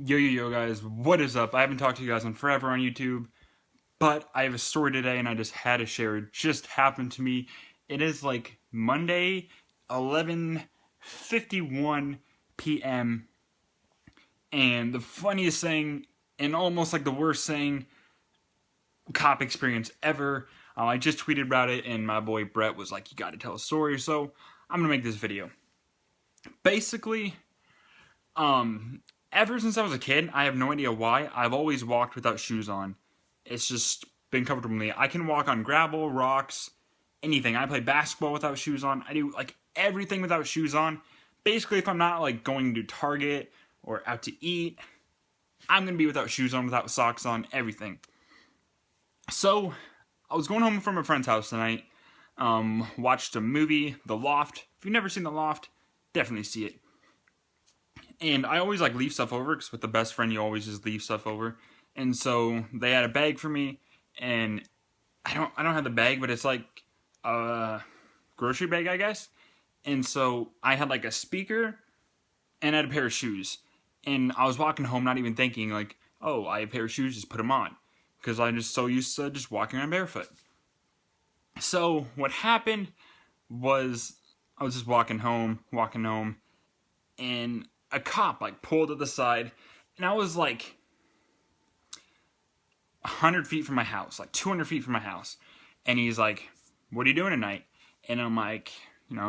Yo guys, what is up? I haven't talked to you guys in forever on YouTube, but I have a story today and I just had to share it. Just happened to me. It is like Monday, 11:51 p.m. and the funniest thing and almost like the worst thing cop experience ever. I just tweeted about it and my boy Brett was like, "You got to tell a story." So, I'm going to make this video. Basically, ever since I was a kid, I have no idea why, I've always walked without shoes on. It's just been comfortable to me. I can walk on gravel, rocks, anything. I play basketball without shoes on. I do like everything without shoes on. Basically, if I'm not like going to Target or out to eat, I'm gonna be without shoes on, without socks on, everything. So, I was going home from a friend's house tonight. Watched a movie, The Loft. If you've never seen The Loft, definitely see it. And I always like leave stuff over because with the best friend you always just leave stuff over. And so they had a bag for me, and I don't have the bag, but it's like a grocery bag, I guess. And so I had like a speaker and I had a pair of shoes. And I was walking home not even thinking like, oh, I have a pair of shoes, just put them on. Because I'm just so used to just walking around barefoot. So what happened was I was just walking home, and a cop like pulled to the side, and I was like 100 feet from my house, like 200 feet from my house, and he's like, "What are you doing tonight?" And I'm like,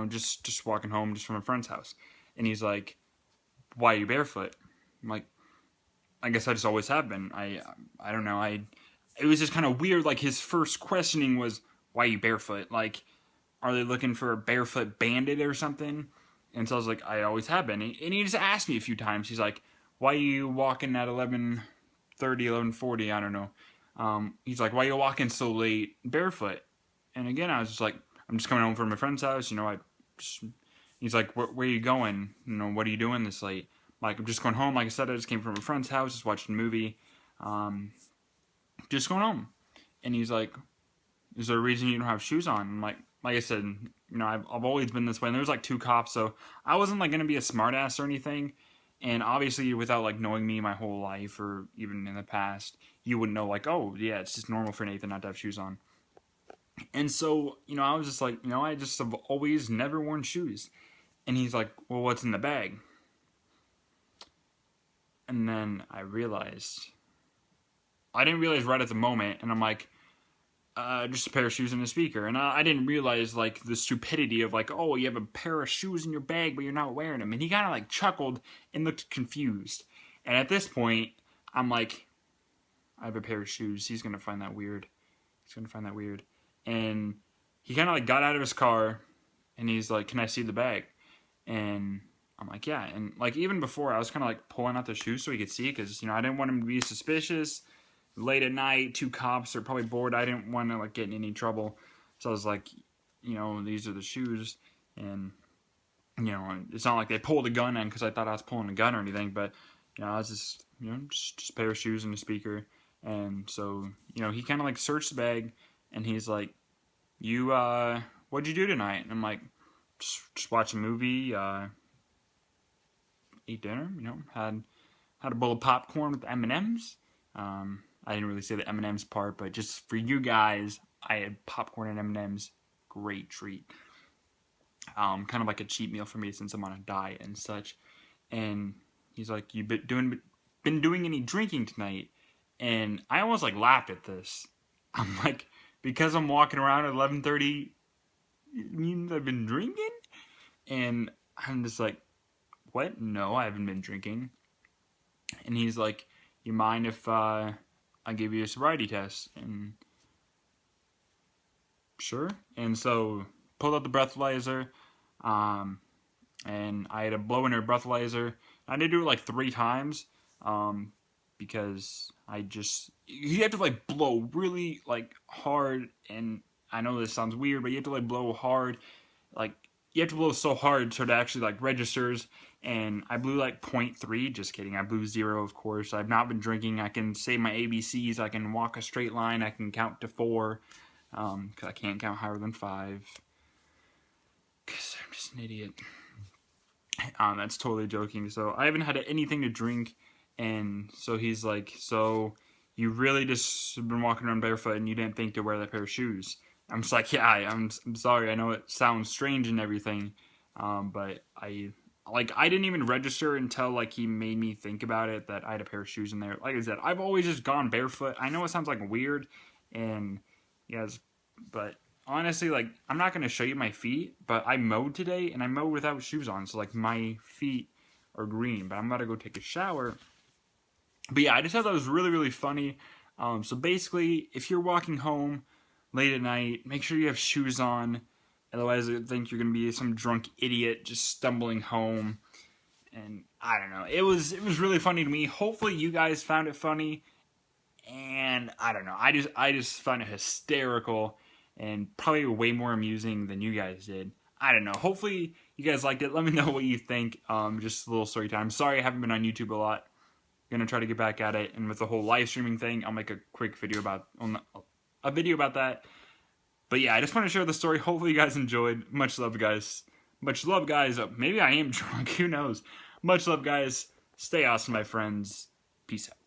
just walking home, just from a friend's house. And he's like, "Why are you barefoot?" I'm like, "I guess I just always have been. I don't know. It was just kind of weird. Like his first questioning was, "Why are you barefoot?" Like, are they looking for a barefoot bandit or something? And so I was like, I always have been. And he just asked me a few times. He's like, "Why are you walking at 11:30, 11:40? I don't know." He's like, "Why are you walking so late barefoot?" And again, I was just like, "I'm just coming home from my friend's house. He's like, where are you going? What are you doing this late?" I'm like, "I'm just going home. Like I said, I just came from a friend's house, just watching a movie. Just going home." And he's like, "Is there a reason you don't have shoes on?" I'm like I said, I've always been this way. And there was like two cops, so I wasn't like gonna be a smartass or anything. And obviously, without like knowing me my whole life or even in the past, you wouldn't know like, oh yeah, it's just normal for Nathan not to have shoes on. And so, I was just like, I just have always never worn shoes. And he's like, "Well, what's in the bag?" And then I didn't realize right at the moment, and I'm like, just a pair of shoes and a speaker. And I didn't realize like the stupidity of like, oh, you have a pair of shoes in your bag, but you're not wearing them. And he kind of like chuckled and looked confused. And at this point, I'm like, I have a pair of shoes. He's gonna find that weird. And he kind of like got out of his car, and he's like, "Can I see the bag?" And I'm like, "Yeah." And like even before, I was kind of like pulling out the shoes so he could see, because I didn't want him to be suspicious. Late at night, two cops are probably bored. I didn't want to like get in any trouble, so I was like, these are the shoes, and it's not like they pulled a gun in because I thought I was pulling a gun or anything, but I was just a pair of shoes and a speaker. And so he kind of like searched the bag, and he's like, "You what'd you do tonight?" And I'm like, just watch a movie, eat dinner, had a bowl of popcorn with M&Ms. I didn't really say the M&Ms part, but just for you guys, I had popcorn and M&Ms. Great treat. Kind of like a cheat meal for me since I'm on a diet and such. And he's like, "You been doing any drinking tonight?" And I almost like laughed at this. I'm like, because I'm walking around at 11:30, it means I've been drinking? And I'm just like, "What? No, I haven't been drinking." And he's like, "You mind if I give you a sobriety test?" And sure. And so pulled out the breathalyzer, and I had to blow in her breathalyzer. I did do it like 3 times, because you have to like blow really like hard. And I know this sounds weird, but you have to like blow hard, like you have to blow so hard so it actually like registers. And I blew like 0.3. Just kidding. I blew 0, of course. I've not been drinking. I can say my ABCs. I can walk a straight line. I can count to 4. Because I can't count higher than 5. Because I'm just an idiot. That's totally joking. So I haven't had anything to drink And so he's like, so you really just been walking around barefoot and you didn't think to wear that pair of shoes? I'm just like, yeah, I'm sorry. I know it sounds strange and everything, but I didn't even register until like he made me think about it that I had a pair of shoes in there. Like I said, I've always just gone barefoot. I know it sounds like weird, and yes, but honestly, like I'm not gonna show you my feet, but I mowed today and I mowed without shoes on, so like my feet are green. But I'm about to go take a shower. But yeah, I just thought that was really, really funny. So basically, if you're walking home late at night, make sure you have shoes on. Otherwise, I think you're gonna be some drunk idiot just stumbling home. And I don't know. It was really funny to me. Hopefully, you guys found it funny. And I don't know. I just found it hysterical and probably way more amusing than you guys did. I don't know. Hopefully, you guys liked it. Let me know what you think. Just a little story time. Sorry, I haven't been on YouTube a lot. Gonna try to get back at it, and with the whole live streaming thing, I'll make a quick video about that. But yeah, I just want to share the story. Hopefully you guys enjoyed. Much love, guys. Much love, guys. Maybe I am drunk. Who knows? Much love, guys. Stay awesome, my friends. Peace out.